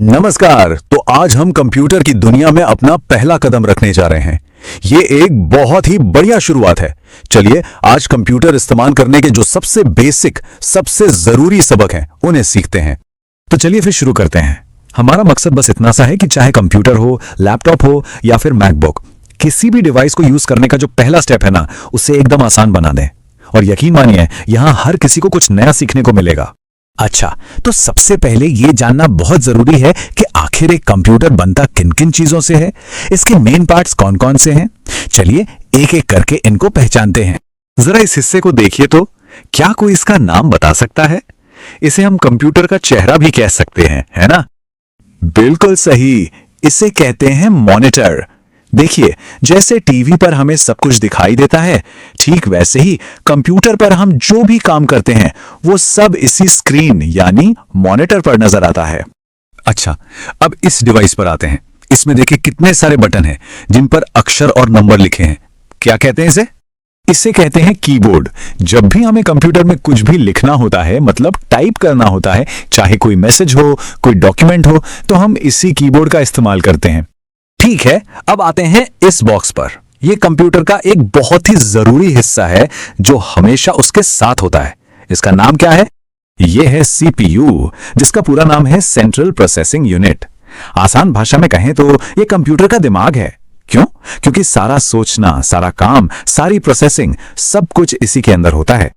नमस्कार। तो आज हम कंप्यूटर की दुनिया में अपना पहला कदम रखने जा रहे हैं। ये एक बहुत ही बढ़िया शुरुआत है। चलिए आज कंप्यूटर इस्तेमाल करने के जो सबसे बेसिक, सबसे जरूरी सबक हैं उन्हें सीखते हैं। तो चलिए फिर शुरू करते हैं। हमारा मकसद बस इतना सा है कि चाहे कंप्यूटर हो, लैपटॉप हो या फिर मैकबुक, किसी भी डिवाइस को यूज करने का जो पहला स्टेप है ना, उसे एकदम आसान बना दें। और यकीन मानिए, यहां हर किसी को कुछ नया सीखने को मिलेगा। अच्छा, तो सबसे पहले ये जानना बहुत जरूरी है कि आखिर एक कंप्यूटर बनता किन किन चीजों से है, इसके मेन पार्ट्स कौन कौन से हैं। चलिए एक एक करके इनको पहचानते हैं। जरा इस हिस्से को देखिए तो क्या कोई इसका नाम बता सकता है? इसे हम कंप्यूटर का चेहरा भी कह सकते हैं, है ना? बिल्कुल सही, इसे कहते हैं मॉनिटर। देखिए, जैसे टीवी पर हमें सब कुछ दिखाई देता है, ठीक वैसे ही कंप्यूटर पर हम जो भी काम करते हैं वो सब इसी स्क्रीन यानी मॉनिटर पर नजर आता है। अच्छा, अब इस डिवाइस पर आते हैं। इसमें देखिए कितने सारे बटन हैं जिन पर अक्षर और नंबर लिखे हैं। क्या कहते हैं इसे? इसे कहते हैं कीबोर्ड। जब भी हमें कंप्यूटर में कुछ भी लिखना होता है, मतलब टाइप करना होता है, चाहे कोई मैसेज हो, कोई डॉक्यूमेंट हो, तो हम इसी कीबोर्ड का इस्तेमाल करते हैं। ठीक है, अब आते हैं इस बॉक्स पर। यह कंप्यूटर का एक बहुत ही जरूरी हिस्सा है जो हमेशा उसके साथ होता है। इसका नाम क्या है? यह है सीपीयू, जिसका पूरा नाम है सेंट्रल प्रोसेसिंग यूनिट। आसान भाषा में कहें तो यह कंप्यूटर का दिमाग है। क्यों? क्योंकि सारा सोचना, सारा काम, सारी प्रोसेसिंग, सब कुछ इसी के अंदर होता है।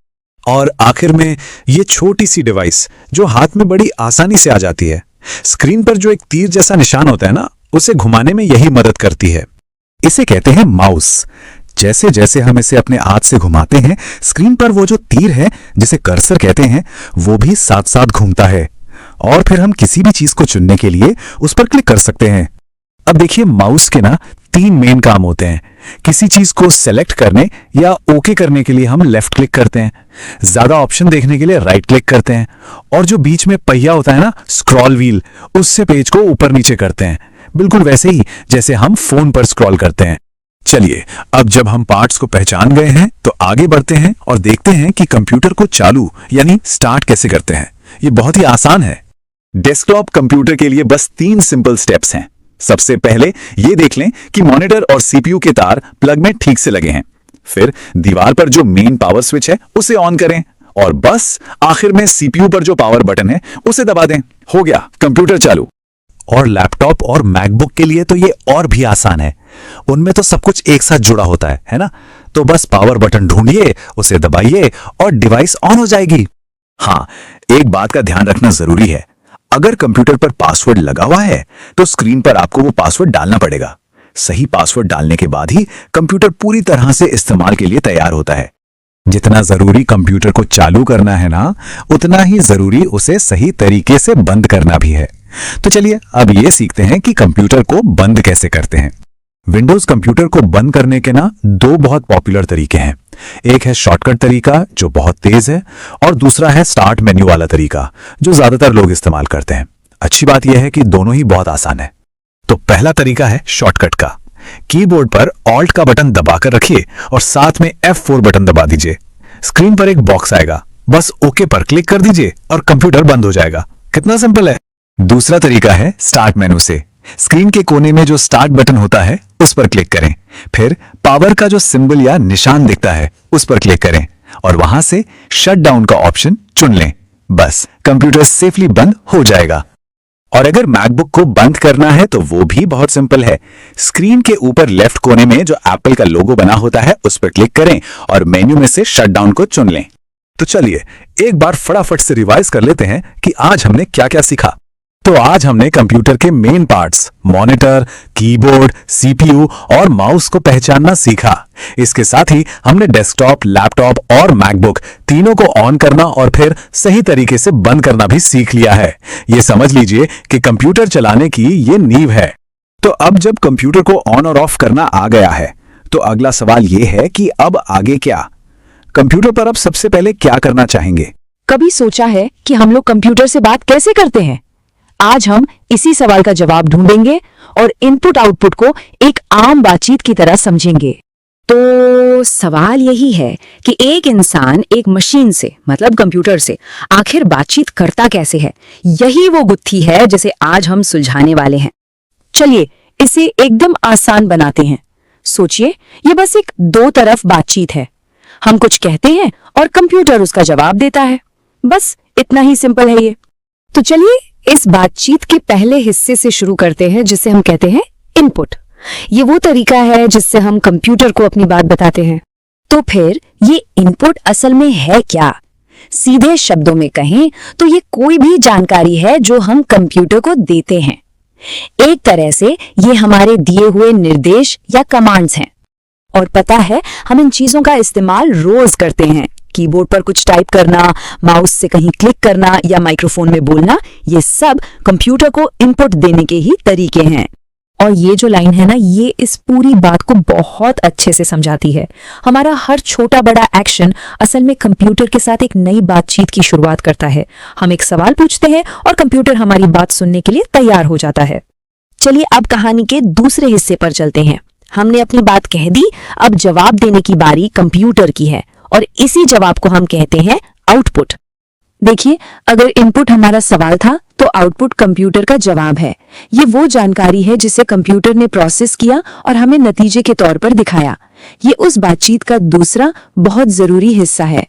और आखिर में यह छोटी सी डिवाइस जो हाथ में बड़ी आसानी से आ जाती है। स्क्रीन पर जो एक तीर जैसा निशान होता है ना, उसे घुमाने में यही मदद करती है। इसे कहते हैं माउस। जैसे जैसे हम इसे अपने हाथ से घुमाते हैं, स्क्रीन पर वो जो तीर है, जिसे कर्सर कहते हैं, वो भी साथ साथ घूमता है। और फिर हम किसी भी चीज को चुनने के लिए उस पर क्लिक कर सकते हैं। अब देखिए, माउस के ना 3 मेन काम होते हैं। किसी चीज को सेलेक्ट करने या ओके करने के लिए हम लेफ्ट क्लिक करते हैं, ज्यादा ऑप्शन देखने के लिए राइट क्लिक करते हैं, और जो बीच में पहिया होता है ना, स्क्रॉल व्हील, उससे पेज को ऊपर नीचे करते हैं, बिल्कुल वैसे ही जैसे हम फोन पर स्क्रॉल करते हैं। चलिए, अब जब हम पार्ट्स को पहचान गए हैं तो आगे बढ़ते हैं और देखते हैं कि कंप्यूटर को चालू यानी स्टार्ट कैसे करते हैं। ये बहुत ही आसान है। डेस्कटॉप कंप्यूटर के लिए बस 3 सिंपल स्टेप्स हैं। सबसे पहले ये देख लें कि मॉनिटर और सीपीयू के तार प्लग में ठीक से लगे हैं। फिर दीवार पर जो मेन पावर स्विच है उसे ऑन करें, और बस आखिर में सीपीयू पर जो पावर बटन है उसे दबा दें। हो गया कंप्यूटर चालू। और लैपटॉप और मैकबुक के लिए तो ये और भी आसान है। उनमें तो सब कुछ एक साथ जुड़ा होता है ना? तो बस पावर बटन ढूंढिए, उसे दबाइए और डिवाइस ऑन हो जाएगी। हाँ, एक बात का ध्यान रखना जरूरी है। अगर कंप्यूटर पर पासवर्ड लगा हुआ है तो स्क्रीन पर आपको वो पासवर्ड डालना पड़ेगा। सही पासवर्ड डालने के बाद ही कंप्यूटर पूरी तरह से इस्तेमाल के लिए तैयार होता है। जितना जरूरी कंप्यूटर को चालू करना है ना, उतना ही जरूरी उसे सही तरीके से बंद करना भी है। तो चलिए अब ये सीखते हैं कि कंप्यूटर को बंद कैसे करते हैं। विंडोज कंप्यूटर को बंद करने के ना 2 बहुत पॉपुलर तरीके हैं। एक है शॉर्टकट तरीका जो बहुत तेज है, और दूसरा है स्टार्ट मेन्यू वाला तरीका जो ज्यादातर लोग इस्तेमाल करते हैं। अच्छी बात यह है कि दोनों ही बहुत आसान है। तो पहला तरीका है शॉर्टकट का। कीबोर्ड पर ऑल्ट का बटन दबाकर रखिए और साथ में F4 बटन दबा दीजिए। स्क्रीन पर एक बॉक्स आएगा, बस ओके पर क्लिक कर दीजिए और कंप्यूटर बंद हो जाएगा। कितना सिंपल है। दूसरा तरीका है स्टार्ट मेनू से। स्क्रीन के कोने में जो स्टार्ट बटन होता है उस पर क्लिक करें, फिर पावर का जो सिंबल या निशान दिखता है उस पर क्लिक करें और वहां से शट डाउन का ऑप्शन चुन लें। बस कंप्यूटर सेफली बंद हो जाएगा। और अगर मैकबुक को बंद करना है तो वो भी बहुत सिंपल है। स्क्रीन के ऊपर लेफ्ट कोने में जो एप्पल का लोगो बना होता है उस पर क्लिक करें और मेन्यू में से शट डाउन को चुन लें। तो चलिए एक बार फटाफट से रिवाइज कर लेते हैं कि आज हमने क्या क्या सीखा। तो आज हमने कंप्यूटर के main parts monitor, keyboard, CPU और माउस को पहचानना सीखा। इसके साथ ही हमने डेस्कटॉप, लैपटॉप और मैकबुक तीनों को ऑन करना और फिर सही तरीके से बंद करना भी सीख लिया है। ये समझ लीजिए कि कंप्यूटर चलाने की ये नींव है। तो अब जब कंप्यूटर को ऑन और ऑफ करना आ गया है तो अगला सवाल ये है कि अब आगे क्या? कंप्यूटर पर अब सबसे पहले क्या करना चाहेंगे? कभी सोचा है कि हम लोग कंप्यूटर से बात कैसे करते हैं? आज हम इसी सवाल का जवाब ढूंढेंगे और इनपुट आउटपुट को एक आम बातचीत की तरह समझेंगे। तो तो सवाल यही है कि एक इंसान एक मशीन से मतलब कंप्यूटर से आखिर बातचीत करता कैसे है। यही वो गुत्थी है जिसे आज हम सुलझाने वाले हैं। चलिए इसे एकदम आसान बनाते हैं। सोचिए, ये बस एक दो तरफ बातचीत है। हम कुछ कहते हैं और कंप्यूटर उसका जवाब देता है। बस इतना ही सिंपल है ये। तो चलिए इस बातचीत के पहले हिस्से से शुरू करते हैं, जिसे हम कहते हैं इनपुट। ये वो तरीका है जिससे हम कंप्यूटर को अपनी बात बताते हैं। तो फिर ये इनपुट असल में है क्या? सीधे शब्दों में कहें तो ये कोई भी जानकारी है जो हम कंप्यूटर को देते हैं। एक तरह से ये हमारे दिए हुए निर्देश या कमांड्स हैं। और पता है, हम इन चीजों का इस्तेमाल रोज करते हैं। कीबोर्ड पर कुछ टाइप करना, माउस से कहीं क्लिक करना या माइक्रोफोन में बोलना, ये सब कंप्यूटर को इनपुट देने के ही तरीके हैं। और ये जो लाइन है ना, ये इस पूरी बात को बहुत अच्छे से समझाती है। हमारा हर छोटा बड़ा एक्शन असल में कंप्यूटर के साथ एक नई बातचीत की शुरुआत करता है। हम एक सवाल पूछते हैं और कंप्यूटर हमारी बात सुनने के लिए तैयार हो जाता है। चलिए अब कहानी के दूसरे हिस्से पर चलते हैं। हमने अपनी बात कह दी, अब जवाब देने की बारी कंप्यूटर की है और इसी जवाब को हम कहते हैं आउटपुट। देखिए, अगर इनपुट हमारा सवाल था तो आउटपुट कंप्यूटर का जवाब है। ये वो जानकारी है जिसे कंप्यूटर ने प्रोसेस किया और हमें नतीजे के तौर पर दिखाया। ये उस बातचीत का दूसरा बहुत जरूरी हिस्सा है।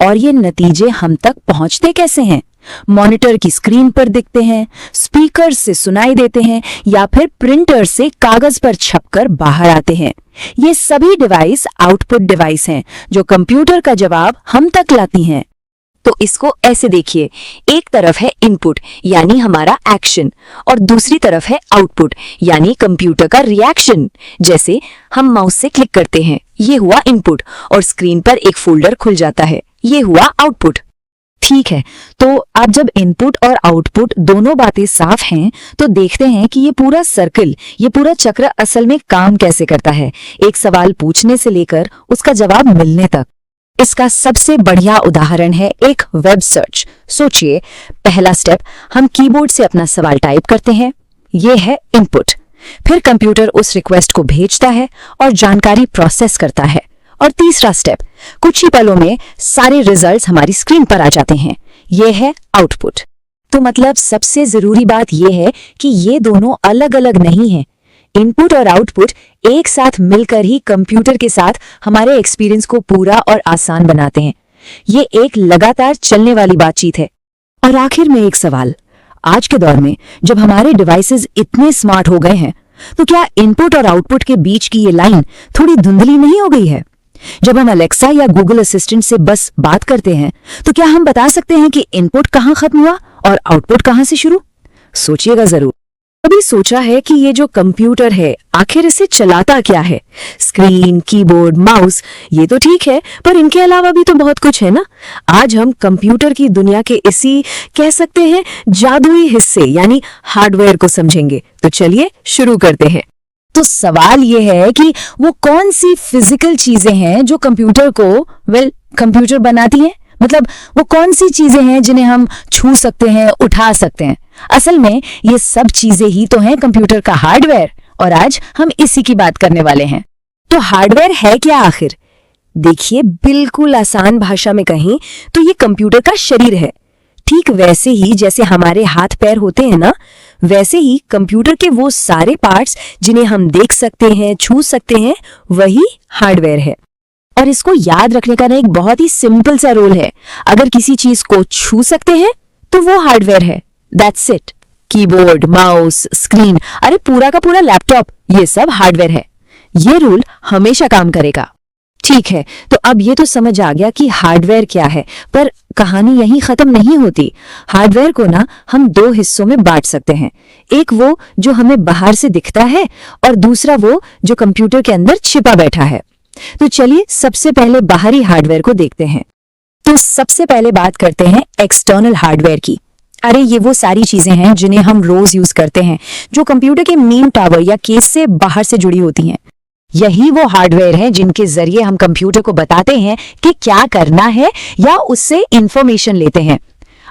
और ये नतीजे हम तक पहुंचते कैसे हैं? मॉनिटर की स्क्रीन पर दिखते हैं, स्पीकर से सुनाई देते हैं या फिर प्रिंटर से कागज पर छपकर बाहर आते हैं। ये सभी डिवाइस आउटपुट डिवाइस हैं जो कंप्यूटर का जवाब हम तक लाती हैं। तो इसको ऐसे देखिए, एक तरफ है इनपुट यानी हमारा एक्शन और दूसरी तरफ है आउटपुट यानी कंप्यूटर का रिएक्शन। जैसे हम माउस से क्लिक करते हैं, ये हुआ इनपुट और स्क्रीन पर एक फोल्डर खुल जाता है, ये हुआ आउटपुट। ठीक है, तो अब जब इनपुट और आउटपुट दोनों बातें साफ हैं तो देखते हैं कि ये पूरा सर्कल, ये पूरा चक्र असल में काम कैसे करता है, एक सवाल पूछने से लेकर उसका जवाब मिलने तक। इसका सबसे बढ़िया उदाहरण है एक वेब सर्च। सोचिए, पहला स्टेप, हम कीबोर्ड से अपना सवाल टाइप करते हैं, ये है इनपुट। फिर कंप्यूटर उस रिक्वेस्ट को भेजता है और जानकारी प्रोसेस करता है। और तीसरा स्टेप, कुछ ही पलों में सारे रिजल्ट्स हमारी स्क्रीन पर आ जाते हैं, ये है आउटपुट। तो मतलब सबसे जरूरी बात यह है कि ये दोनों अलग अलग नहीं हैं। इनपुट और आउटपुट एक साथ मिलकर ही कंप्यूटर के साथ हमारे एक्सपीरियंस को पूरा और आसान बनाते हैं। ये एक लगातार चलने वाली बातचीत है। और आखिर में एक सवाल, आज के दौर में जब हमारे डिवाइसेस इतने स्मार्ट हो गए हैं, तो क्या इनपुट और आउटपुट के बीच की ये लाइन थोड़ी धुंधली नहीं हो गई है? जब हम अलेक्सा या गूगल असिस्टेंट से बस बात करते हैं, तो क्या हम बता सकते हैं कि इनपुट कहाँ खत्म हुआ और आउटपुट कहाँ से शुरू? सोचिएगा जरूर। कभी सोचा है कि ये जो कंप्यूटर है, आखिर इसे चलाता क्या है? स्क्रीन, कीबोर्ड, माउस, ये तो ठीक है, पर इनके अलावा भी तो बहुत कुछ है ना। आज हम कंप्यूटर की दुनिया के इसी, कह सकते हैं, जादुई हिस्से यानी हार्डवेयर को समझेंगे। तो चलिए शुरू करते हैं। तो सवाल ये है कि वो कौन सी फिजिकल चीजें हैं जो कंप्यूटर को कंप्यूटर बनाती हैं। मतलब वो कौन सी चीजें हैं जिन्हें हम छू सकते हैं, उठा सकते हैं। असल में ये सब चीजें ही तो हैं कंप्यूटर का हार्डवेयर, और आज हम इसी की बात करने वाले हैं। तो हार्डवेयर है क्या आखिर? देखिए, बिल्कुल आसान भाषा में कहें तो ये कंप्यूटर का शरीर है। ठीक वैसे ही जैसे हमारे हाथ पैर होते हैं ना, वैसे ही कंप्यूटर के वो सारे पार्ट्स जिन्हें हम देख सकते हैं, छू सकते हैं, वही हार्डवेयर है। और इसको याद रखने का ना एक बहुत ही सिंपल सा रूल है, अगर किसी चीज को छू सकते हैं तो वो हार्डवेयर है। That's it. Keyboard, mouse, screen, अरे पूरा का पूरा लैपटॉप, ये सब हार्डवेयर है। ये रूल हमेशा काम करेगा। ठीक है, तो अब ये तो समझ आ गया कि हार्डवेयर क्या है, पर कहानी यहीं खत्म नहीं होती। हार्डवेयर को ना हम दो हिस्सों में बांट सकते हैं, एक वो जो हमें बाहर से दिखता है और दूसरा वो जो कंप्यूटर के अंदर छिपा बैठा है। तो चलिए सबसे पहले बाहरी हार्डवेयर को देखते हैं। तो सबसे पहले बात करते हैं एक्सटर्नल हार्डवेयर की। अरे ये वो सारी चीजें हैं जिन्हें हम रोज यूज करते हैं, जो कंप्यूटर के मेन टावर या केस से बाहर से जुड़ी होती हैं। यही वो हार्डवेयर है जिनके जरिए हम कंप्यूटर को बताते हैं कि क्या करना है या उससे इंफॉर्मेशन लेते हैं।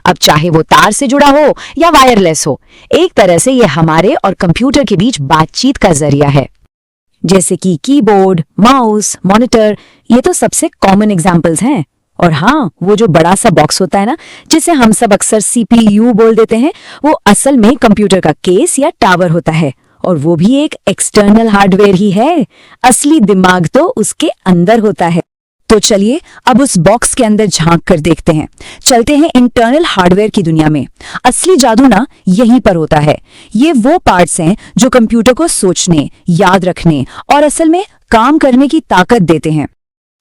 अब चाहे वो तार से जुड़ा हो या वायरलेस हो, एक तरह से ये हमारे और कंप्यूटर के बीच बातचीत का जरिया है। जैसे कि कीबोर्ड, माउस, मॉनिटर, ये तो सबसे कॉमन एग्जाम्पल्स हैं। और हाँ, वो जो बड़ा सा बॉक्स होता है ना, जिसे हम सब अक्सर CPU बोल देते हैं, वो असल में कंप्यूटर का केस या टावर होता है, और वो भी एक एक्सटर्नल हार्डवेयर ही है। असली दिमाग तो उसके अंदर होता है। तो चलिए अब उस बॉक्स के अंदर झांक कर देखते हैं। चलते हैं इंटरनल हार्डवेयर की दुनिया में। असली जादू ना यहीं पर होता है। ये वो पार्ट्स हैं जो कंप्यूटर को सोचने, याद रखने और असल में काम करने की ताकत देते हैं।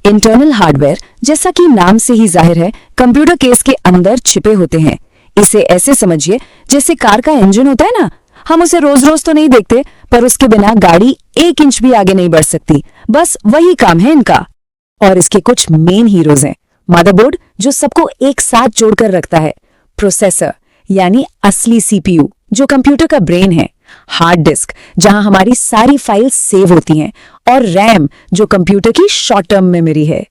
इंटरनल हार्डवेयर, जैसा कि नाम से ही जाहिर है, कंप्यूटर केस के अंदर छिपे होते हैं। इसे ऐसे समझिए जैसे कार का इंजन होता है ना, हम उसे रोज रोज तो नहीं देखते, पर उसके बिना गाड़ी 1 इंच भी आगे नहीं बढ़ सकती। बस वही काम है इनका। और इसके कुछ मेन हीरोज हैं। मदरबोर्ड, जो सबको एक साथ जोड़कर रखता है। प्रोसेसर, यानी असली CPU, जो कंप्यूटर का ब्रेन है। हार्ड डिस्क, जहां हमारी सारी फाइल्स सेव होती हैं। और रैम, जो कंप्यूटर की शॉर्ट टर्म मेमोरी है।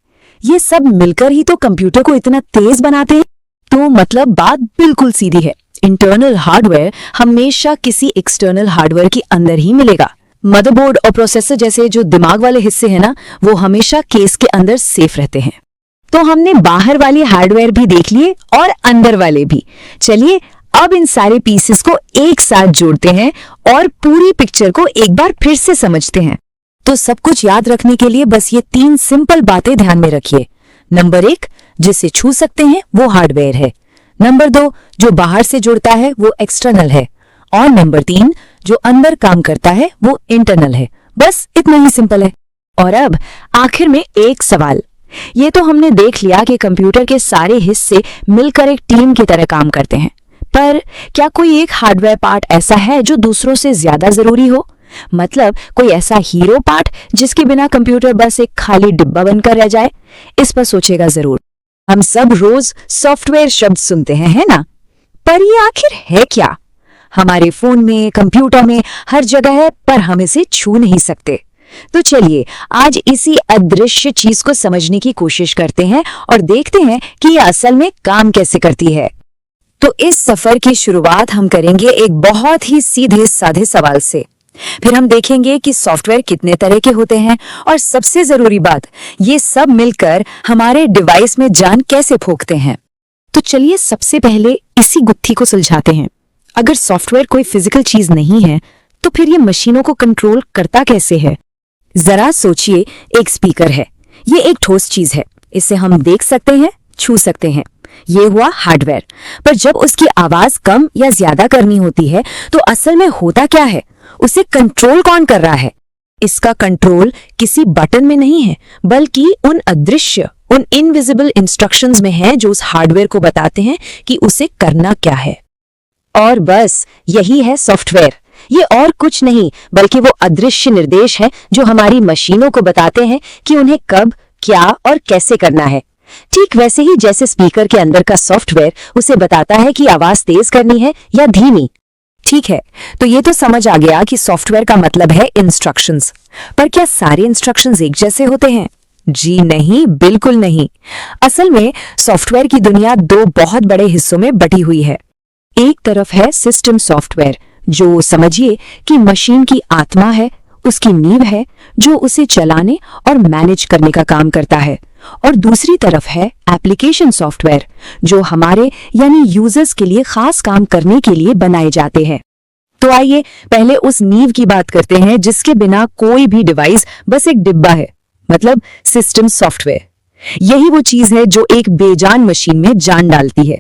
ये सब मिलकर ही तो कंप्यूटर को इतना तेज बनाते हैं। तो मतलब बात बिल्कुल सीधी है, इंटरनल हार्डवेयर हमेशा किसी एक्सटर्नल हार्डवेयर के अंदर ही मिलेगा। मदरबोर्ड और प्रोसेसर जैसे जो दिमाग वाले हिस्से हैं ना, वो हमेशा केस के अंदर सेफ रहते हैं। तो हमने बाहर वाली हार्डवेयर भी देख लिए और अंदर वाले भी। चलिए अब इन सारे पीसेस को एक साथ जोड़ते हैं और पूरी पिक्चर को एक बार फिर से समझते हैं। तो सब कुछ याद रखने के लिए बस ये 3 सिंपल बातें ध्यान में रखिए। नंबर 1, जिसे छू सकते हैं वो हार्डवेयर है। नंबर 2, जो बाहर से जुड़ता है वो एक्सटर्नल है। और नंबर 3, जो अंदर काम करता है वो इंटरनल है। बस इतना ही सिंपल है। और अब आखिर में एक सवाल। ये तो हमने देख लिया कि कंप्यूटर के सारे हिस्से मिलकर एक टीम की तरह काम करते हैं, पर क्या कोई एक हार्डवेयर पार्ट ऐसा है जो दूसरों से ज्यादा जरूरी हो? मतलब कोई ऐसा हीरो पार्ट जिसके बिना कंप्यूटर बस एक खाली डिब्बा बनकर रह जाए? इस पर सोचेगा जरूर। हम सब रोज सॉफ्टवेयर शब्द सुनते हैं, है ना? पर ये आखिर है क्या? हमारे फोन में, कंप्यूटर में, हर जगह है, पर हम इसे छू नहीं सकते। तो चलिए आज इसी अदृश्य चीज को समझने की कोशिश करते हैं और देखते हैं कि ये असल में काम कैसे करती है। तो इस सफर की शुरुआत हम करेंगे एक बहुत ही सीधे साधे सवाल से। फिर हम देखेंगे कि सॉफ्टवेयर कितने तरह के होते हैं और सबसे जरूरी बात, ये सब मिलकर हमारे डिवाइस में जान कैसे फूंकते हैं। तो चलिए सबसे पहले इसी गुत्थी को सुलझाते हैं। अगर सॉफ्टवेयर कोई फिजिकल चीज नहीं है, तो फिर ये मशीनों को कंट्रोल करता कैसे है? जरा सोचिए, एक स्पीकर है। ये एक ठोस चीज है। इसे हम देख सकते हैं, छू सकते हैं। ये हुआ हार्डवेयर। पर जब उसकी आवाज कम या ज्यादा करनी होती है, तो असल में होता क्या है? उसे कंट्रोल कौन कर रहा है? इसका कंट्रोल किसी बटन में नहीं है, बल्कि उन अदृश्य, उन इनविजिबल इंस्ट्रक्शंस में है जो उस हार्डवेयर को बताते हैं कि उसे करना क्या है। और बस यही है सॉफ्टवेयर। ये और कुछ नहीं बल्कि वो अदृश्य निर्देश है जो हमारी मशीनों को बताते हैं कि उन्हें कब, क्या और कैसे करना है। ठीक वैसे ही जैसे स्पीकर के अंदर का सॉफ्टवेयर उसे बताता है कि आवाज तेज करनी है या धीमी। ठीक है, तो ये तो समझ आ गया कि सॉफ्टवेयर का मतलब है इंस्ट्रक्शंस। पर क्या सारे इंस्ट्रक्शंस एक जैसे होते हैं? जी नहीं, बिल्कुल नहीं। असल में सॉफ्टवेयर की दुनिया 2 बहुत बड़े हिस्सों में बटी हुई है। एक तरफ है सिस्टम सॉफ्टवेयर, जो समझिए कि मशीन की आत्मा है, उसकी नींव है, जो उसे चलाने और मैनेज करने का काम करता है। और दूसरी तरफ है एप्लीकेशन सॉफ्टवेयर, जो हमारे यानी यूजर्स के लिए खास काम करने के लिए बनाए जाते हैं। तो आइए पहले उस नींव की बात करते हैं जिसके बिना कोई भी डिवाइस बस एक डिब्बा है, मतलब सिस्टम सॉफ्टवेयर। यही वो चीज है जो एक बेजान मशीन में जान डालती है।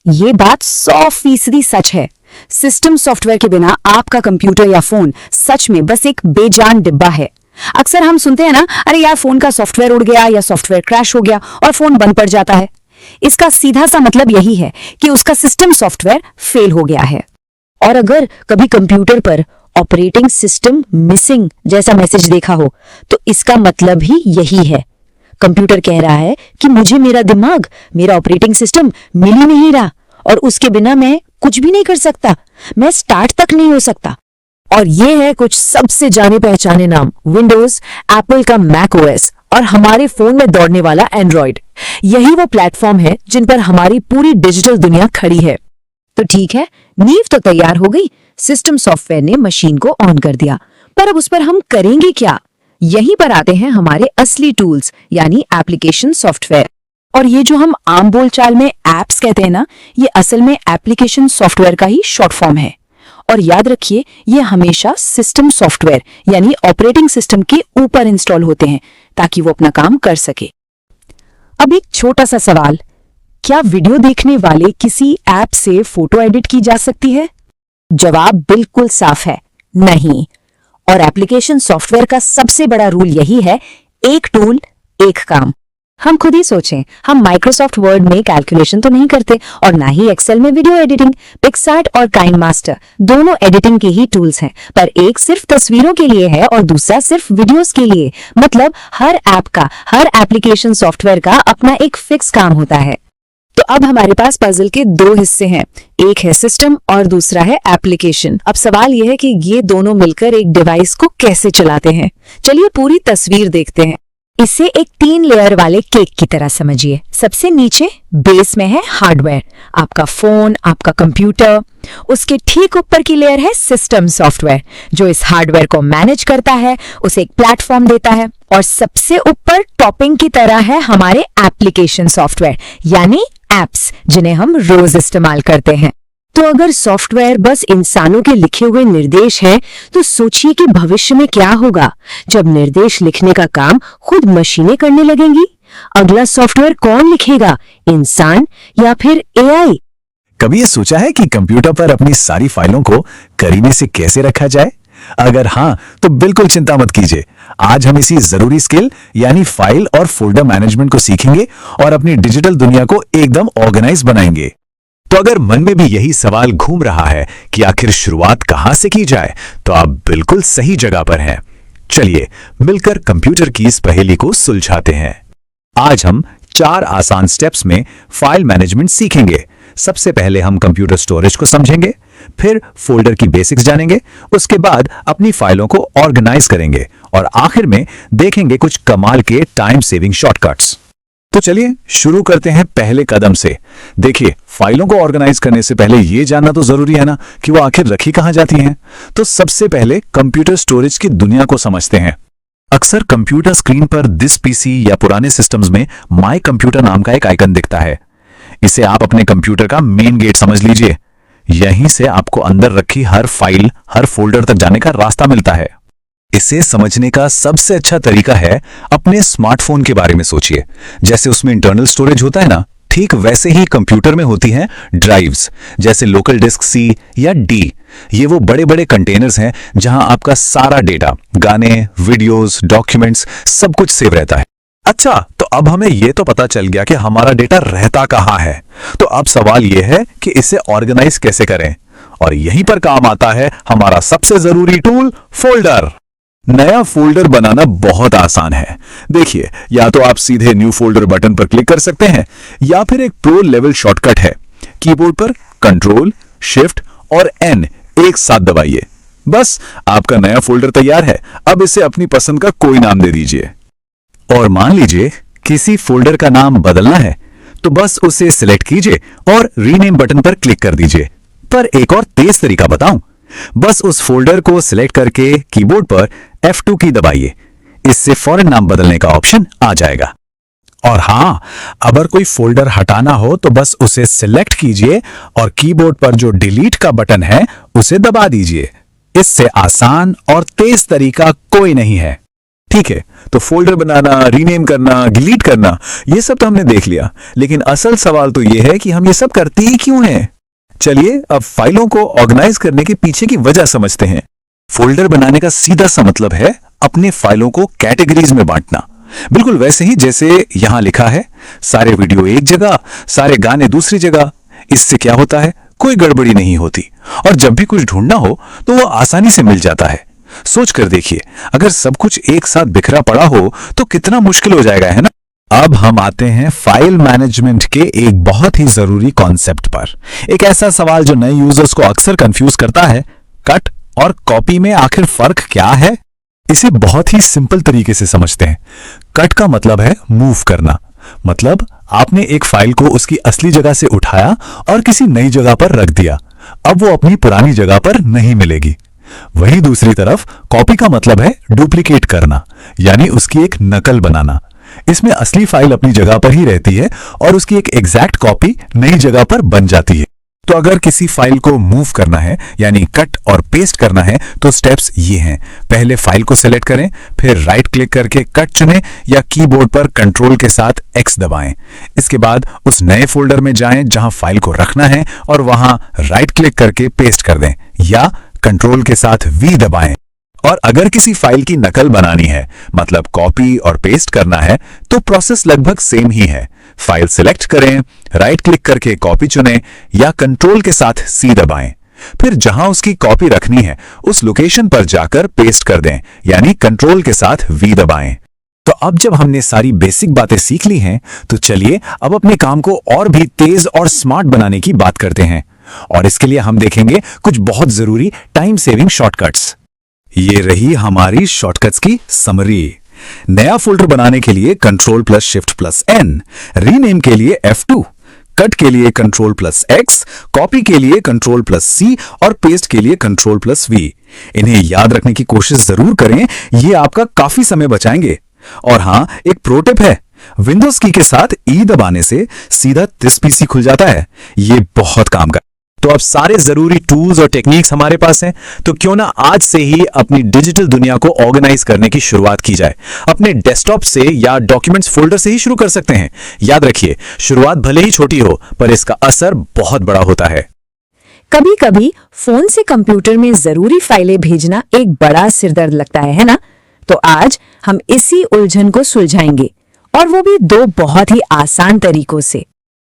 ये बात 100% सच है। सिस्टम सॉफ्टवेयर के बिना आपका कंप्यूटर या फोन सच में बस एक बेजान डिब्बा है। अक्सर हम सुनते हैं ना, अरे यार फोन का सॉफ्टवेयर उड़ गया या सॉफ्टवेयर क्रैश हो गया और फोन बंद पड़ जाता है। इसका सीधा सा मतलब यही है कि उसका सिस्टम सॉफ्टवेयर फेल हो गया है। और अगर कभी कंप्यूटर पर ऑपरेटिंग सिस्टम मिसिंग जैसा मैसेज देखा हो, तो इसका मतलब ही यही है। कंप्यूटर कह रहा है कि मुझे मेरा दिमाग, मेरा ऑपरेटिंग सिस्टम मिल ही नहीं रहा और उसके बिना मैं कुछ भी नहीं कर सकता, मैं स्टार्ट तक नहीं हो सकता। और ये है कुछ सबसे जाने पहचाने नाम, विंडोज, एप्पल का मैक ओएस और हमारे फोन में दौड़ने वाला एंड्रॉइड। यही वो प्लेटफॉर्म है जिन पर हमारी पूरी डिजिटल दुनिया खड़ी है। तो ठीक है, नींव तो तैयार हो गई, सिस्टम सॉफ्टवेयर ने मशीन को ऑन कर दिया। पर अब उस पर हम करेंगे क्या? यहीं पर आते हैं हमारे असली टूल्स यानी एप्लीकेशन सॉफ्टवेयर। और ये जो हम आम बोलचाल में एप्स कहते हैं ना, ये असल में एप्लीकेशन सॉफ्टवेयर का ही शॉर्ट फॉर्म है। और याद रखिए, ये हमेशा सिस्टम सॉफ्टवेयर यानी ऑपरेटिंग सिस्टम के ऊपर इंस्टॉल होते हैं ताकि वो अपना काम कर सके। अब एक छोटा सा सवाल, क्या वीडियो देखने वाले किसी ऐप से फोटो एडिट की जा सकती है? जवाब बिल्कुल साफ है, नहीं। और एप्लीकेशन सॉफ्टवेयर का सबसे बड़ा रूल यही है, एक टूल एक काम। हम खुद ही सोचें, हम माइक्रोसॉफ्ट वर्ड में कैलकुलेशन तो नहीं करते और ना ही एक्सेल में वीडियो एडिटिंग। पिक्सआर्ट और काइनमास्टर दोनों एडिटिंग के ही टूल्स हैं, पर एक सिर्फ तस्वीरों के लिए है और दूसरा सिर्फ वीडियोस के लिए। मतलब हर ऐप का, हर एप्लीकेशन सॉफ्टवेयर का अपना एक फिक्स काम होता है। तो अब हमारे पास पजल के दो हिस्से हैं, एक है सिस्टम और दूसरा है एप्लीकेशन। अब सवाल यह है कि ये दोनों मिलकर एक डिवाइस को कैसे चलाते हैं। चलिए पूरी तस्वीर देखते हैं। इसे एक 3 लेयर वाले केक की तरह समझिए। सबसे नीचे बेस में है हार्डवेयर, आपका फोन, आपका कंप्यूटर। उसके ठीक ऊपर की लेयर है सिस्टम सॉफ्टवेयर, जो इस हार्डवेयर को मैनेज करता है, उसे एक प्लेटफॉर्म देता है। और सबसे ऊपर टॉपिंग की तरह है हमारे एप्लीकेशन सॉफ्टवेयर यानी एप्स, जिन्हें हम रोज इस्तेमाल करते हैं। तो अगर सॉफ्टवेयर बस इंसानों के लिखे हुए निर्देश हैं, तो सोचिए कि भविष्य में क्या होगा जब निर्देश लिखने का काम खुद मशीनें करने लगेंगी। अगला सॉफ्टवेयर कौन लिखेगा, इंसान या फिर एआई? कभी ये सोचा है कि कंप्यूटर पर अपनी सारी फाइलों को करीने से कैसे रखा जाए? अगर हाँ, तो बिल्कुल चिंता मत कीजिए। आज हम इसी जरूरी स्किल यानी फाइल और फोल्डर मैनेजमेंट को सीखेंगे और अपनी डिजिटल दुनिया को एकदम ऑर्गेनाइज बनाएंगे। तो अगर मन में भी यही सवाल घूम रहा है कि आखिर शुरुआत कहां से की जाए, तो आप बिल्कुल सही जगह पर हैं। चलिए मिलकर कंप्यूटर की इस पहेली को सुलझाते हैं। आज हम 4 आसान स्टेप्स में फाइल मैनेजमेंट सीखेंगे। सबसे पहले हम कंप्यूटर स्टोरेज को समझेंगे, फिर फोल्डर की बेसिक्स जानेंगे, उसके बाद अपनी फाइलों को ऑर्गेनाइज करेंगे और आखिर में देखेंगे कुछ कमाल के टाइम सेविंग शॉर्टकट्स। तो चलिए शुरू करते हैं पहले कदम से। देखिए, फाइलों को ऑर्गेनाइज करने से पहले ये जानना तो जरूरी है ना कि वो आखिर रखी कहां जाती हैं। तो सबसे पहले कंप्यूटर स्टोरेज की दुनिया को समझते हैं। अक्सर कंप्यूटर स्क्रीन पर दिस पीसी या पुराने सिस्टम्स में माय कंप्यूटर नाम का एक आइकन दिखता है। इसे आप अपने कंप्यूटर का मेन गेट समझ लीजिए। यहीं से आपको अंदर रखी हर फाइल, हर फोल्डर तक जाने का रास्ता मिलता है। इसे समझने का सबसे अच्छा तरीका है अपने स्मार्टफोन के बारे में सोचिए। जैसे उसमें इंटरनल स्टोरेज होता है ना, ठीक वैसे ही कंप्यूटर में होती हैं ड्राइव्स, जैसे लोकल डिस्क C या D। ये वो बड़े बड़े कंटेनर्स हैं जहां आपका सारा डेटा, गाने, वीडियोस, डॉक्यूमेंट्स, सब कुछ सेव रहता है। अच्छा, तो अब हमें ये तो पता चल गया कि हमारा डेटा रहता कहाँ है। तो अब सवाल ये है कि इसे ऑर्गेनाइज कैसे करें, और यहीं पर काम आता है हमारा सबसे जरूरी टूल, फोल्डर। नया फोल्डर बनाना बहुत आसान है। देखिए, या तो आप सीधे न्यू फोल्डर बटन पर क्लिक कर सकते हैं, या फिर एक प्रो लेवल शॉर्टकट है, कीबोर्ड पर कंट्रोल, शिफ्ट और N एक साथ दबाइए। बस आपका नया फोल्डर तैयार है। अब इसे अपनी पसंद का कोई नाम दे दीजिए। और मान लीजिए किसी फोल्डर का नाम बदलना है, तो बस उसे सिलेक्ट कीजिए और रीनेम बटन पर क्लिक कर दीजिए। पर एक और तेज तरीका बताऊं, बस उस फोल्डर को सिलेक्ट करके कीबोर्ड पर F2 की दबाइए। इससे फौरन नाम बदलने का ऑप्शन आ जाएगा। और हाँ, अगर कोई फोल्डर हटाना हो तो बस उसे सिलेक्ट कीजिए और कीबोर्ड पर जो डिलीट का बटन है उसे दबा दीजिए। इससे आसान और तेज तरीका कोई नहीं है। ठीक है, तो फोल्डर बनाना, रीनेम करना, डिलीट करना, ये सब तो हमने देख लिया, लेकिन असल सवाल तो ये है कि हम ये सब करते ही क्यों हैं। चलिए अब फाइलों को ऑर्गेनाइज करने के पीछे की वजह समझते हैं। फोल्डर बनाने का सीधा सा मतलब है अपने फाइलों को कैटेगरीज में बांटना। बिल्कुल वैसे ही जैसे यहां लिखा है, सारे वीडियो एक जगह, सारे गाने दूसरी जगह। इससे क्या होता है, कोई गड़बड़ी नहीं होती और जब भी कुछ ढूंढना हो तो वो आसानी से मिल जाता है। सोच कर देखिए, अगर सब कुछ एक साथ बिखरा पड़ा हो तो कितना मुश्किल हो जाएगा, है ना। अब हम आते हैं फाइल मैनेजमेंट के एक बहुत ही जरूरी कॉन्सेप्ट पर। एक ऐसा सवाल जो नए यूजर्स को अक्सर कंफ्यूज करता है, कट और कॉपी में आखिर फर्क क्या है। इसे बहुत ही सिंपल तरीके से समझते हैं। कट का मतलब है मूव करना, मतलब आपने एक फाइल को उसकी असली जगह से उठाया और किसी नई जगह पर रख दिया। अब वो अपनी पुरानी जगह पर नहीं मिलेगी। वहीं दूसरी तरफ कॉपी का मतलब है डुप्लीकेट करना, यानी उसकी एक नकल बनाना। इसमें असली फाइल अपनी जगह पर ही रहती है और उसकी एक एग्जैक्ट कॉपी नई जगह पर बन जाती है। तो अगर किसी फाइल को मूव करना है यानी कट और पेस्ट करना है तो स्टेप्स ये हैं। पहले फाइल को सेलेक्ट करें, फिर राइट क्लिक करके कट चुनें या कीबोर्ड पर कंट्रोल के साथ एक्स दबाएं। इसके बाद उस नए फोल्डर में जाएं जहां फाइल को रखना है और वहां राइट क्लिक करके पेस्ट कर दें या कंट्रोल के साथ वी दबाएं। और अगर किसी फाइल की नकल बनानी है, मतलब कॉपी और पेस्ट करना है, तो प्रोसेस लगभग सेम ही है। फाइल सिलेक्ट करें, राइट क्लिक करके कॉपी चुनें या कंट्रोल के साथ सी दबाएं। फिर जहां उसकी कॉपी रखनी है उस लोकेशन पर जाकर पेस्ट कर दें, यानी कंट्रोल के साथ वी दबाएं। तो अब जब हमने सारी बेसिक बातें सीख ली हैं, तो चलिए अब अपने काम को और भी तेज और स्मार्ट बनाने की बात करते हैं। और इसके लिए हम देखेंगे कुछ बहुत जरूरी टाइम सेविंग शॉर्टकट्स। ये रही हमारी शॉर्टकट्स की समरी। नया फोल्डर बनाने के लिए control plus shift plus N, rename के लिए F2, कट के लिए कंट्रोल प्लस एक्स, कॉपी के लिए कंट्रोल प्लस सी और पेस्ट के लिए कंट्रोल प्लस वी। इन्हें याद रखने की कोशिश जरूर करें, ये आपका काफी समय बचाएंगे। और हाँ, एक प्रो टिप है, विंडोज की के साथ ई दबाने से सीधा दिस पीसी खुल जाता है। ये बहुत काम का। तो अब सारे जरूरी टूल्स और टेक्निक्स हमारे पास हैं, तो क्यों ना आज से ही अपनी डिजिटल दुनिया को ऑर्गेनाइज करने की शुरुआत की जाए। अपने डेस्कटॉप से या डॉक्यूमेंट्स फोल्डर से ही शुरू कर सकते हैं। याद रखिए, शुरुआत भले ही छोटी हो, पर इसका असर बहुत बड़ा होता है। कभी कभी फोन से कंप्यूटर में जरूरी फाइलें भेजना एक बड़ा सिरदर्द लगता है ना? तो आज हम इसी उलझन को सुलझाएंगे, और वो भी दो बहुत ही आसान तरीकों से।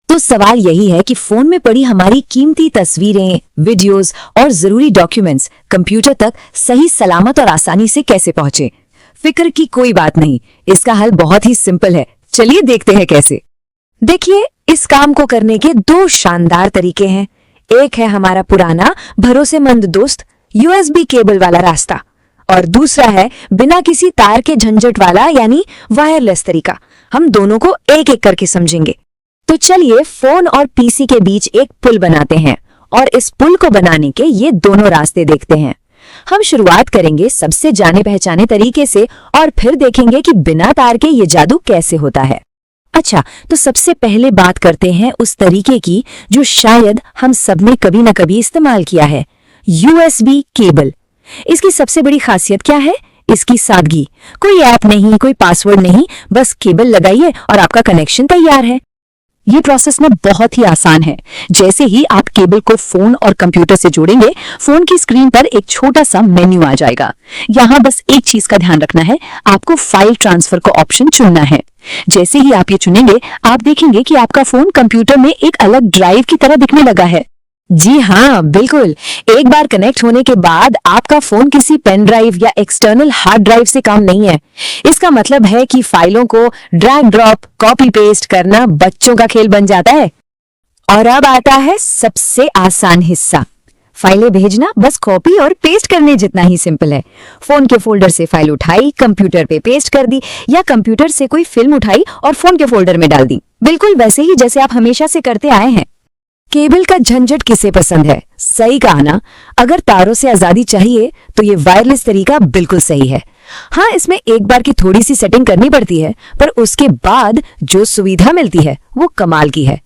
तो सवाल यही है कि फोन में पड़ी हमारी कीमती तस्वीरें, वीडियोस और जरूरी डॉक्यूमेंट्स कंप्यूटर तक सही सलामत और आसानी से कैसे पहुंचे। फिक्र की कोई बात नहीं, इसका हल बहुत ही सिंपल है। चलिए देखते हैं कैसे। देखिए, इस काम को करने के दो शानदार तरीके हैं। एक है हमारा पुराना भरोसेमंद दोस्त USB केबल वाला रास्ता, और दूसरा है बिना किसी तार के झंझट वाला यानी वायरलेस तरीका। हम दोनों को एक एक करके समझेंगे। तो चलिए फोन और पीसी के बीच एक पुल बनाते हैं और इस पुल को बनाने के ये दोनों रास्ते देखते हैं। हम शुरुआत करेंगे सबसे जाने पहचाने तरीके से और फिर देखेंगे कि बिना तार के ये जादू कैसे होता है। अच्छा, तो सबसे पहले बात करते हैं उस तरीके की जो शायद हम सबने कभी न कभी इस्तेमाल किया है, USB केबल। इसकी सबसे बड़ी खासियत क्या है? इसकी सादगी। कोई ऐप नहीं, कोई पासवर्ड नहीं, बस केबल लगाइए और आपका कनेक्शन तैयार है। ये प्रोसेस ना बहुत ही आसान है। जैसे ही आप केबल को फोन और कंप्यूटर से जोड़ेंगे, फोन की स्क्रीन पर एक छोटा सा मेन्यू आ जाएगा। यहाँ बस एक चीज का ध्यान रखना है, आपको फाइल ट्रांसफर का ऑप्शन चुनना है। जैसे ही आप ये चुनेंगे, आप देखेंगे कि आपका फोन कंप्यूटर में एक अलग ड्राइव की तरह दिखने लगा है। जी हाँ, बिल्कुल। एक बार कनेक्ट होने के बाद आपका फोन किसी पेन ड्राइव या एक्सटर्नल हार्ड ड्राइव से काम नहीं है। इसका मतलब है कि फाइलों को ड्रैग ड्रॉप, कॉपी पेस्ट करना बच्चों का खेल बन जाता है। और अब आता है सबसे आसान हिस्सा, फाइलें भेजना बस कॉपी और पेस्ट करने जितना ही सिंपल है। फोन के फोल्डर से फाइल उठाई, कंप्यूटर पे पेस्ट कर दी, या कंप्यूटर से कोई फिल्म उठाई और फोन के फोल्डर में डाल दी, बिल्कुल वैसे ही जैसे आप हमेशा से करते आए हैं। केबल का झंझट किसे पसंद है? सही कहा ना, अगर तारों से आजादी चाहिए तो ये वायरलेस तरीका बिल्कुल सही है। हाँ, इसमें एक बार की थोड़ी सी सेटिंग करनी पड़ती है, पर उसके बाद जो सुविधा मिलती है वो कमाल की है।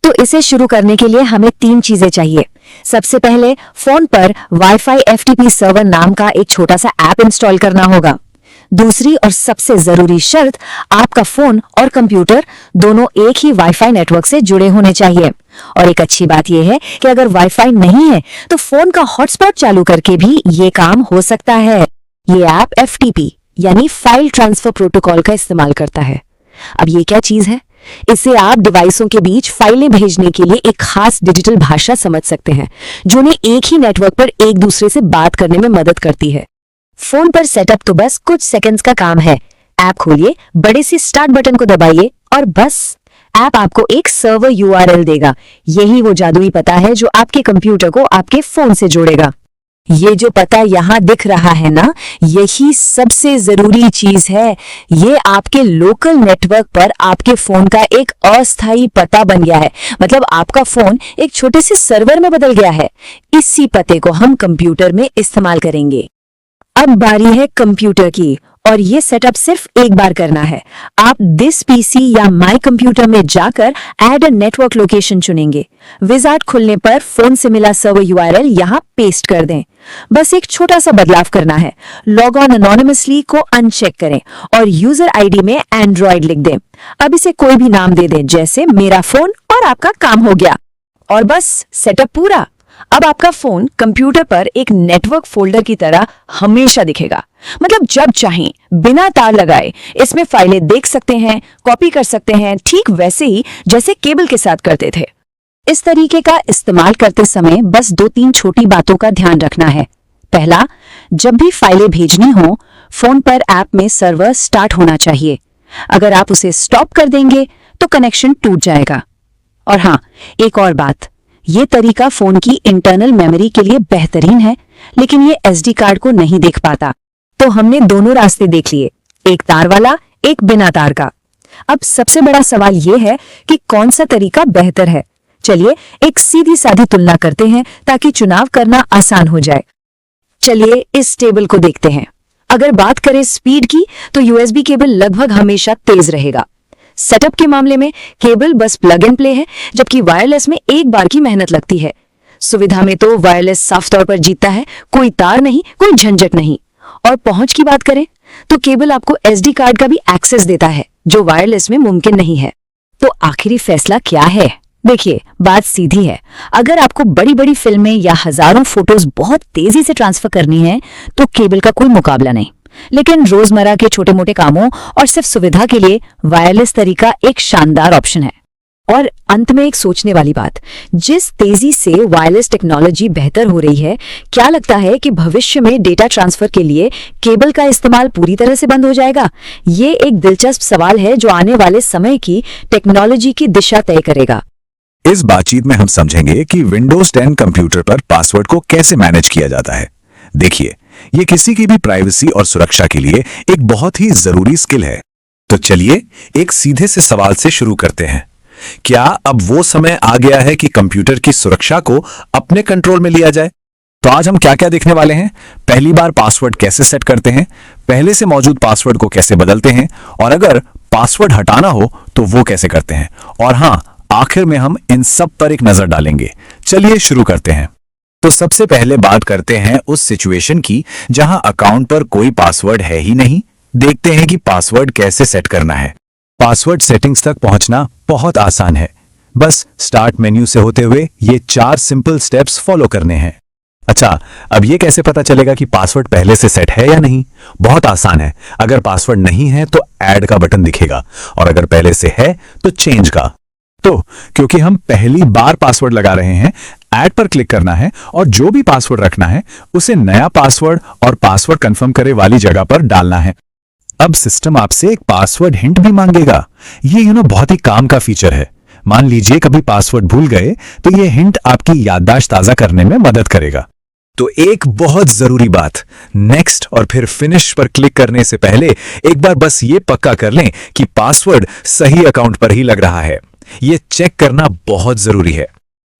तो इसे शुरू करने के लिए हमें 3 चीजें चाहिए। सबसे पहले फोन पर वाईफाई FTP सर्वर नाम का एक छोटा सा ऐप इंस्टॉल करना होगा। दूसरी और सबसे जरूरी शर्त, आपका फोन और कंप्यूटर दोनों एक ही वाईफाई नेटवर्क से जुड़े होने चाहिए। और एक अच्छी बात यह है कि अगर वाईफाई नहीं है तो फोन का हॉटस्पॉट चालू करके भी ये काम हो सकता है। ये ऐप FTP यानी फाइल ट्रांसफर प्रोटोकॉल का इस्तेमाल करता है। अब ये क्या चीज है? इससे आप डिवाइसों के बीच फाइलें भेजने के लिए एक खास डिजिटल भाषा समझ सकते हैं, जो उन्हें एक ही नेटवर्क पर एक दूसरे से बात करने में मदद करती है। फोन पर सेटअप तो बस कुछ सेकंड्स का काम है। ऐप खोलिए, बड़े से स्टार्ट बटन को दबाइए और बस ऐप आपको एक सर्वर URL देगा। यही वो जादुई पता है जो आपके कंप्यूटर को आपके फोन से जोड़ेगा। ये जो पता यहाँ दिख रहा है ना, यही सबसे जरूरी चीज है। ये आपके लोकल नेटवर्क पर आपके फोन का एक अस्थायी पता बन गया है। मतलब आपका फोन एक छोटे से सर्वर में बदल गया है। इसी पते को हम कंप्यूटर में इस्तेमाल करेंगे। अब बारी है कंप्यूटर की, और ये सेटअप सिर्फ एक बार करना है। आप दिस पीसी या माई कंप्यूटर में जाकर ऐड अ नेटवर्क लोकेशन चुनेंगे। विजार्ड खुलने पर फोन से मिला सर्वर यूआरएल यहाँ पेस्ट कर दें। बस एक छोटा सा बदलाव करना है। लॉग ऑन अनोनिमसली को अनचेक करें और यूजर आईडी में एंड्रॉइड लिख दें। अब इसे कोई भी नाम दे दें, जैसे मेरा फोन, और आपका काम हो गया। और बस सेटअप पूरा। अब आपका फोन कंप्यूटर पर एक नेटवर्क फोल्डर की तरह हमेशा दिखेगा। मतलब जब चाहें बिना तार लगाए इसमें फाइलें देख सकते हैं, कॉपी कर सकते हैं, ठीक वैसे ही जैसे केबल के साथ करते थे। इस तरीके का इस्तेमाल करते समय बस 2-3 छोटी बातों का ध्यान रखना है। पहला, जब भी फाइलें भेजनी हो, फोन पर ऐप में सर्वर स्टार्ट होना चाहिए। अगर आप उसे स्टॉप कर देंगे तो कनेक्शन टूट जाएगा। और हाँ, एक और बात, ये तरीका फोन की इंटरनल मेमोरी के लिए बेहतरीन है, लेकिन ये एसडी कार्ड को नहीं देख पाता। तो हमने दोनों रास्ते देख लिए, एक तार वाला, एक बिना तार का। अब सबसे बड़ा सवाल ये है कि कौन सा तरीका बेहतर है। चलिए एक सीधी सादी तुलना करते हैं ताकि चुनाव करना आसान हो जाए। चलिए इस टेबल को देखते हैं। अगर बात करें स्पीड की, तो यूएसबी केबल लगभग हमेशा तेज रहेगा। सेटअप के मामले में केबल बस प्लग एंड प्ले है, जबकि वायरलेस में एक बार की मेहनत लगती है। सुविधा में तो वायरलेस साफ तौर पर जीतता है, कोई तार नहीं, कोई झंझट नहीं। और पहुंच की बात करें तो केबल आपको एसडी कार्ड का भी एक्सेस देता है, जो वायरलेस में मुमकिन नहीं है। तो आखिरी फैसला क्या है? देखिए, बात सीधी है। अगर आपको बड़ी बड़ी फिल्में या हजारों फोटोज बहुत तेजी से ट्रांसफर करनी है तो केबल का कोई मुकाबला नहीं। लेकिन रोजमर्रा के छोटे मोटे कामों और सिर्फ सुविधा के लिए वायरलेस तरीका एक शानदार ऑप्शन है। और अंत में एक सोचने वाली बात, जिस तेजी से वायरलेस टेक्नोलॉजी बेहतर हो रही है, क्या लगता है कि भविष्य में डेटा ट्रांसफर के लिए केबल का इस्तेमाल पूरी तरह से बंद हो जाएगा? ये एक दिलचस्प सवाल है जो आने वाले समय की टेक्नोलॉजी की दिशा तय करेगा। इस बातचीत में हम समझेंगे कि विंडोज 10 कंप्यूटर पर पासवर्ड को कैसे मैनेज किया जाता है। देखिए, ये किसी की भी प्राइवेसी और सुरक्षा के लिए एक बहुत ही जरूरी स्किल है। तो चलिए एक सीधे से सवाल से शुरू करते हैं। क्या अब वो समय आ गया है कि कंप्यूटर की सुरक्षा को अपने कंट्रोल में लिया जाए? तो आज हम क्या क्या देखने वाले हैं। पहली बार पासवर्ड कैसे सेट करते हैं, पहले से मौजूद पासवर्ड को कैसे बदलते हैं, और अगर पासवर्ड हटाना हो तो वो कैसे करते हैं, और हाँ, आखिर में हम इन सब पर एक नजर डालेंगे। चलिए शुरू करते हैं। तो सबसे पहले बात करते हैं उस सिचुएशन की जहां अकाउंट पर कोई पासवर्ड है ही नहीं। देखते हैं कि पासवर्ड कैसे सेट करना है। पासवर्ड सेटिंग्स तक पहुंचना बहुत आसान है। बस स्टार्ट मेन्यू से होते हुए ये 4 सिंपल स्टेप्स फॉलो करने हैं। अच्छा, अब ये कैसे पता चलेगा कि पासवर्ड पहले से सेट है या नहीं? बहुत आसान है। अगर पासवर्ड नहीं है तो ऐड का बटन दिखेगा, और अगर पहले से है तो चेंज का। तो क्योंकि हम पहली बार पासवर्ड लगा रहे हैं, ऐड पर क्लिक करना है और जो भी पासवर्ड रखना है उसे नया पासवर्ड और पासवर्ड कंफर्म करे वाली जगह पर डालना है। अब सिस्टम आपसे एक पासवर्ड हिंट भी मांगेगा। ये बहुत ही काम का फीचर है। मान लीजिए कभी पासवर्ड भूल गए तो ये हिंट आपकी याददाश्त ताजा करने में मदद करेगा। तो एक बहुत जरूरी बात, नेक्स्ट और फिर फिनिश पर क्लिक करने से पहले एक बार बस ये पक्का कर लें कि पासवर्ड सही अकाउंट पर ही लग रहा है। ये चेक करना बहुत जरूरी है।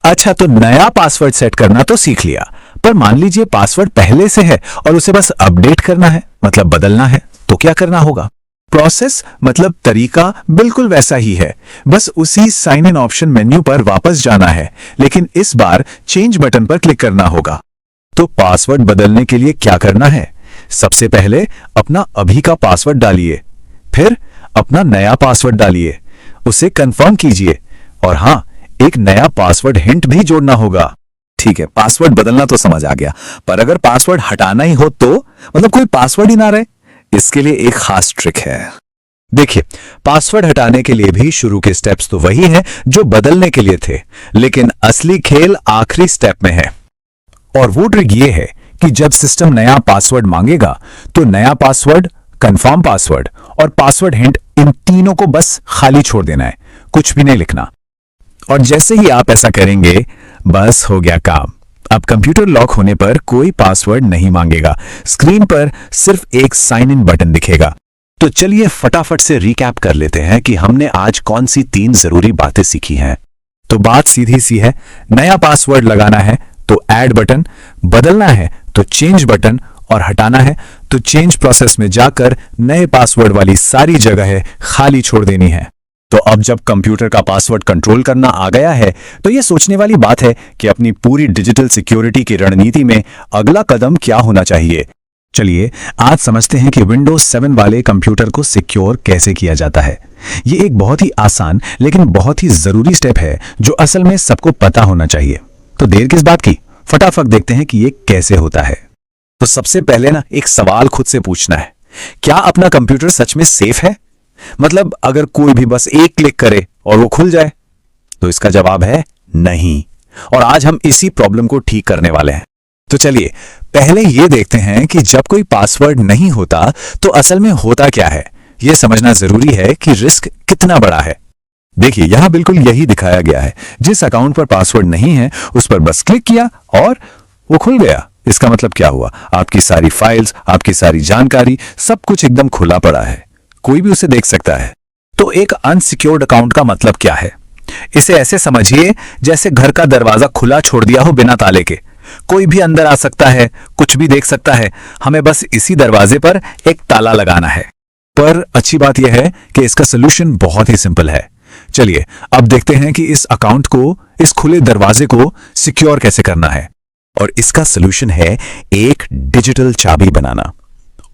अच्छा, तो नया पासवर्ड सेट करना तो सीख लिया, पर मान लीजिए पासवर्ड पहले से है और उसे बस अपडेट करना है, मतलब बदलना है, तो क्या करना होगा? प्रोसेस मतलब तरीका बिल्कुल वैसा ही है। बस उसी साइन इन ऑप्शन मेन्यू पर वापस जाना है, लेकिन इस बार चेंज बटन पर क्लिक करना होगा। तो पासवर्ड बदलने के लिए क्या करना है? सबसे पहले अपना अभी का पासवर्ड डालिए, फिर अपना नया पासवर्ड डालिए, उसे कंफर्म कीजिए, और हाँ, एक नया पासवर्ड हिंट भी जोड़ना होगा। ठीक है, पासवर्ड बदलना तो समझ आ गया, पर अगर पासवर्ड हटाना ही हो तो मतलब कोई पासवर्ड ही ना रहे, इसके लिए एक खास ट्रिक है। देखिए, पासवर्ड हटाने के लिए भी शुरू के स्टेप्स तो वही हैं जो बदलने के लिए थे, लेकिन असली खेल आखिरी स्टेप में है। और वो ट्रिक ये है कि जब सिस्टम नया पासवर्ड मांगेगा तो नया पासवर्ड, कंफर्म पासवर्ड और पासवर्ड हिंट, इन तीनों को बस खाली छोड़ देना है, कुछ भी नहीं लिखना। और जैसे ही आप ऐसा करेंगे, बस हो गया काम। अब कंप्यूटर लॉक होने पर कोई पासवर्ड नहीं मांगेगा, स्क्रीन पर सिर्फ एक साइन इन बटन दिखेगा। तो चलिए फटाफट से रिकैप कर लेते हैं कि हमने आज कौन सी 3 जरूरी बातें सीखी हैं। तो बात सीधी सी है, नया पासवर्ड लगाना है तो ऐड बटन, बदलना है तो चेंज बटन, और हटाना है तो चेंज प्रोसेस में जाकर नए पासवर्ड वाली सारी जगह खाली छोड़ देनी है। तो अब जब कंप्यूटर का पासवर्ड कंट्रोल करना आ गया है तो यह सोचने वाली बात है कि अपनी पूरी डिजिटल सिक्योरिटी की रणनीति में अगला कदम क्या होना चाहिए। चलिए आज समझते हैं कि विंडोज 7 वाले कंप्यूटर को सिक्योर कैसे किया जाता है। ये एक बहुत ही आसान लेकिन बहुत ही जरूरी स्टेप है जो असल में सबको पता होना चाहिए। तो देर किस बात की, फटाफट देखते हैं कि ये कैसे होता है। तो सबसे पहले ना एक सवाल खुद से पूछना है, क्या अपना कंप्यूटर सच में सेफ है? मतलब अगर कोई भी बस एक क्लिक करे और वो खुल जाए? तो इसका जवाब है नहीं। और आज हम इसी प्रॉब्लम को ठीक करने वाले हैं। तो चलिए पहले ये देखते हैं कि जब कोई पासवर्ड नहीं होता तो असल में होता क्या है। यह समझना जरूरी है कि रिस्क कितना बड़ा है। देखिए यहां बिल्कुल यही दिखाया गया है, जिस अकाउंट पर पासवर्ड नहीं है उस पर बस क्लिक किया और वो खुल गया। इसका मतलब क्या हुआ? आपकी सारी फाइल्स, आपकी सारी जानकारी, सब कुछ एकदम खुला पड़ा है, कोई भी उसे देख सकता है। तो एक अनसिक्योर्ड अकाउंट का मतलब क्या है? इसे ऐसे समझिए जैसे घर का दरवाजा खुला छोड़ दिया हो बिना ताले के। कोई भी अंदर आ सकता है, कुछ भी देख सकता है, हमें बस इसी दरवाजे पर एक ताला लगाना है। पर अच्छी बात यह है कि इसका सोल्यूशन बहुत ही सिंपल है। चलिए अब देखते हैं कि इस अकाउंट को, इस खुले दरवाजे को सिक्योर कैसे करना है। और इसका सोल्यूशन है एक डिजिटल चाबी बनाना।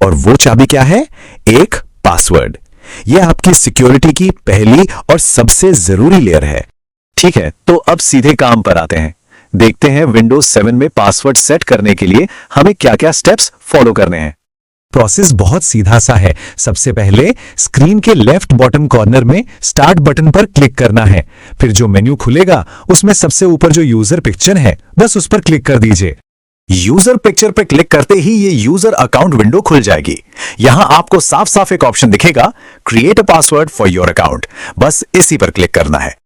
और वो चाबी क्या है? एक पासवर्ड। यह आपकी सिक्योरिटी की पहली और सबसे जरूरी लेयर है। ठीक है, तो अब सीधे काम पर आते हैं। देखते हैं विंडोज 7 में पासवर्ड सेट करने के लिए हमें क्या क्या स्टेप्स फॉलो करने हैं। प्रोसेस बहुत सीधा सा है। सबसे पहले स्क्रीन के लेफ्ट बॉटम कॉर्नर में स्टार्ट बटन पर क्लिक करना है। फिर जो मेन्यू खुलेगा उसमें सबसे ऊपर जो यूजर पिक्चर है बस उस पर क्लिक कर दीजिए। यूजर पिक्चर पर क्लिक करते ही ये यूजर अकाउंट विंडो खुल जाएगी। यहां आपको साफ साफ एक ऑप्शन दिखेगा, create a password for your account. बस इसी पर क्लिक करना है।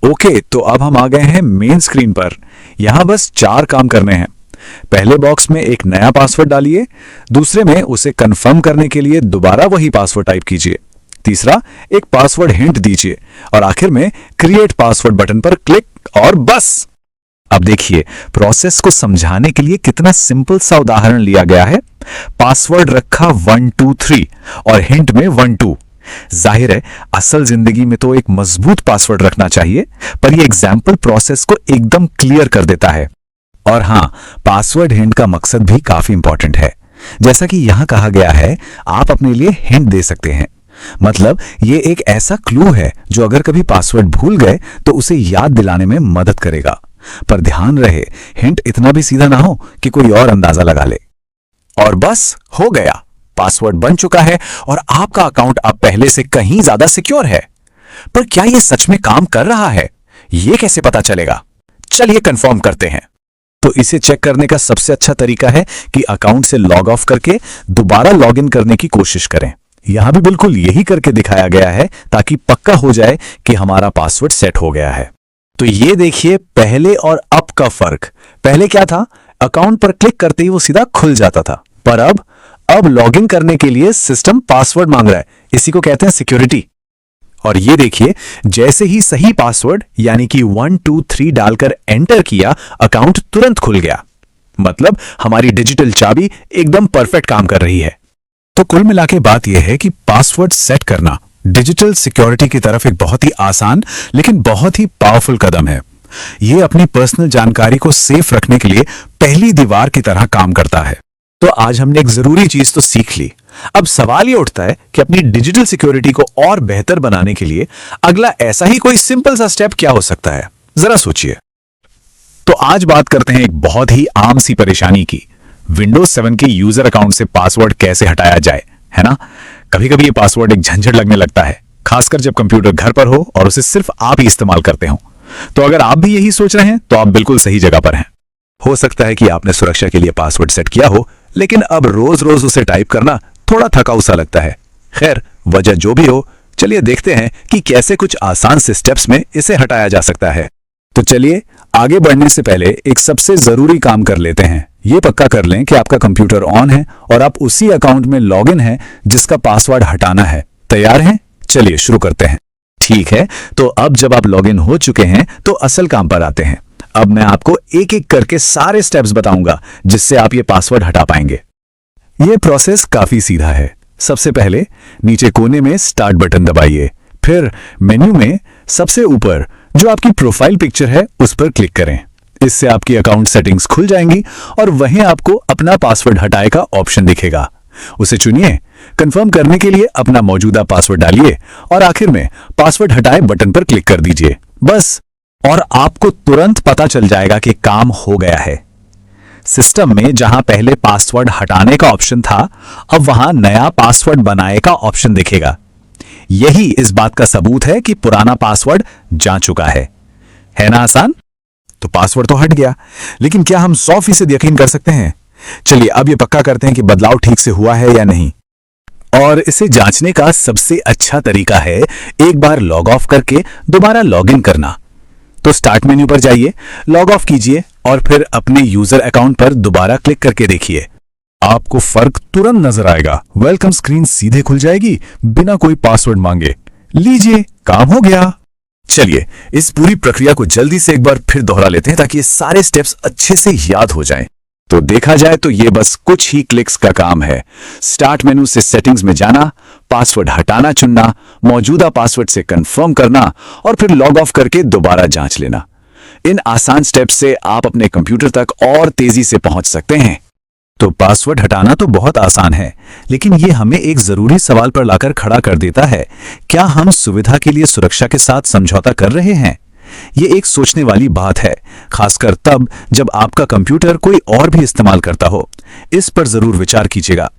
ओके, तो अब हम आ गए हैं मेन स्क्रीन पर। यहां बस 4 काम करने हैं। पहले बॉक्स में एक नया पासवर्ड डालिए, दूसरे में उसे कंफर्म करने के लिए दोबारा वही पासवर्ड टाइप कीजिए, तीसरा एक पासवर्ड हिंट दीजिए और आखिर में क्रिएट पासवर्ड बटन पर क्लिक और बस। अब देखिए प्रोसेस को समझाने के लिए कितना सिंपल सा उदाहरण लिया गया है। पासवर्ड रखा 123 और हिंट में 12। जाहिर है असल जिंदगी में तो एक मजबूत पासवर्ड रखना चाहिए, पर यह एग्जाम्पल प्रोसेस को एकदम क्लियर कर देता है। और हां, पासवर्ड हिंट का मकसद भी काफी इंपॉर्टेंट है। जैसा कि यहां कहा गया है, आप अपने लिए हिंट दे सकते हैं। मतलब ये एक ऐसा क्लू है जो अगर कभी पासवर्ड भूल गए तो उसे याद दिलाने में मदद करेगा। पर ध्यान रहे, हिंट इतना भी सीधा ना हो कि कोई और अंदाजा लगा ले। और बस हो गया, पासवर्ड बन चुका है और आपका अकाउंट अब पहले से कहीं ज्यादा सिक्योर है। पर क्या यह सच में काम कर रहा है? यह कैसे पता चलेगा? चलिए कंफर्म करते हैं। तो इसे चेक करने का सबसे अच्छा तरीका है कि अकाउंट से लॉग ऑफ करके दोबारा लॉग इन करने की कोशिश करें। यहां भी बिल्कुल यही करके दिखाया गया है ताकि पक्का हो जाए कि हमारा पासवर्ड सेट हो गया है। तो ये देखिए पहले और अब का फर्क। पहले क्या था, अकाउंट पर क्लिक करते ही वो सीधा खुल जाता था, पर अब लॉग इन करने के लिए सिस्टम पासवर्ड मांग रहा है। इसी को कहते हैं सिक्योरिटी। और ये देखिए जैसे ही सही पासवर्ड यानी कि 123 डालकर एंटर किया, अकाउंट तुरंत खुल गया। मतलब हमारी डिजिटल चाबी एकदम परफेक्ट काम कर रही है। तो कुल मिला के बात यह है कि पासवर्ड सेट करना डिजिटल सिक्योरिटी की तरफ एक बहुत ही आसान लेकिन बहुत ही पावरफुल कदम है। यह अपनी पर्सनल जानकारी को सेफ रखने के लिए पहली दीवार की तरह काम करता है। तो आज हमने एक जरूरी चीज तो सीख ली। अब सवाल ये उठता है कि अपनी डिजिटल सिक्योरिटी को और बेहतर बनाने के लिए अगला ऐसा ही कोई सिंपल सा स्टेप क्या हो सकता है, जरा सोचिए। तो आज बात करते हैं एक बहुत ही आम सी परेशानी की, विंडोज 7 के यूजर अकाउंट से पासवर्ड कैसे हटाया जाए, है ना? कभी कभी ये पासवर्ड एक झंझट लगने लगता है, खासकर जब कंप्यूटर घर पर हो और उसे सिर्फ आप ही इस्तेमाल करते हो। तो अगर आप भी यही सोच रहे हैं तो आप बिल्कुल सही जगह पर हैं। हो सकता है कि आपने सुरक्षा के लिए पासवर्ड सेट किया हो, लेकिन अब रोज रोज उसे टाइप करना थोड़ा थकाऊ सा लगता है। खैर, वजह जो भी हो, चलिए देखते हैं कि कैसे कुछ आसान से स्टेप्स में इसे हटाया जा सकता है। तो चलिए आगे बढ़ने से पहले एक सबसे जरूरी काम कर लेते हैं। ये पक्का कर लें कि आपका कंप्यूटर ऑन है और आप उसी अकाउंट में लॉगिन हैं जिसका पासवर्ड हटाना है। तैयार हैं? चलिए शुरू करते हैं। ठीक है, तो अब जब आप लॉगिन हो चुके हैं तो असल काम पर आते हैं। अब मैं आपको एक एक करके सारे स्टेप्स बताऊंगा जिससे आप ये पासवर्ड हटा पाएंगे। ये प्रोसेस काफी सीधा है। सबसे पहले नीचे कोने में स्टार्ट बटन दबाइए, फिर मेन्यू में सबसे ऊपर जो आपकी प्रोफाइल पिक्चर है उस पर क्लिक करें। इससे आपकी अकाउंट सेटिंग्स खुल जाएंगी और वहीं आपको अपना पासवर्ड हटाए का ऑप्शन दिखेगा। उसे चुनिए, कंफर्म करने के लिए अपना मौजूदा पासवर्ड डालिए और आखिर में पासवर्ड हटाए बटन पर क्लिक कर दीजिए। बस, और आपको तुरंत पता चल जाएगा कि काम हो गया है। सिस्टम में जहां पहले पासवर्ड हटाने का ऑप्शन था, अब वहां नया पासवर्ड बनाए का ऑप्शन दिखेगा। यही इस बात का सबूत है कि पुराना पासवर्ड जा चुका है ना आसान? तो पासवर्ड तो हट गया, लेकिन क्या हम 100% यकीन कर सकते हैं? चलिए अब ये पक्का करते हैं कि बदलाव ठीक से हुआ है या नहीं। और इसे जांचने का सबसे अच्छा तरीका है एक बार लॉग ऑफ करके दोबारा लॉग इन करना। तो स्टार्ट मेन्यू पर जाइए, लॉग ऑफ कीजिए और फिर अपने यूजर अकाउंट पर दोबारा क्लिक करके देखिए। आपको फर्क तुरंत नजर आएगा। वेलकम स्क्रीन सीधे खुल जाएगी बिना कोई पासवर्ड मांगे। लीजिए, काम हो गया। चलिए इस पूरी प्रक्रिया को जल्दी से एक बार फिर दोहरा लेते हैं ताकि ये सारे स्टेप्स अच्छे से याद हो जाएं। तो देखा जाए तो ये बस कुछ ही क्लिक्स का काम है। स्टार्ट मेनू से सेटिंग्स में जाना, पासवर्ड हटाना चुनना, मौजूदा पासवर्ड से कंफर्म करना और फिर लॉग ऑफ करके दोबारा जांच लेना। इन आसान स्टेप्स से आप अपने कंप्यूटर तक और तेजी से पहुंच सकते हैं। तो पासवर्ड हटाना तो बहुत आसान है, लेकिन ये हमें एक जरूरी सवाल पर लाकर खड़ा कर देता है। क्या हम सुविधा के लिए सुरक्षा के साथ समझौता कर रहे हैं? ये एक सोचने वाली बात है, खासकर तब जब आपका कंप्यूटर कोई और भी इस्तेमाल करता हो। इस पर जरूर विचार कीजिएगा।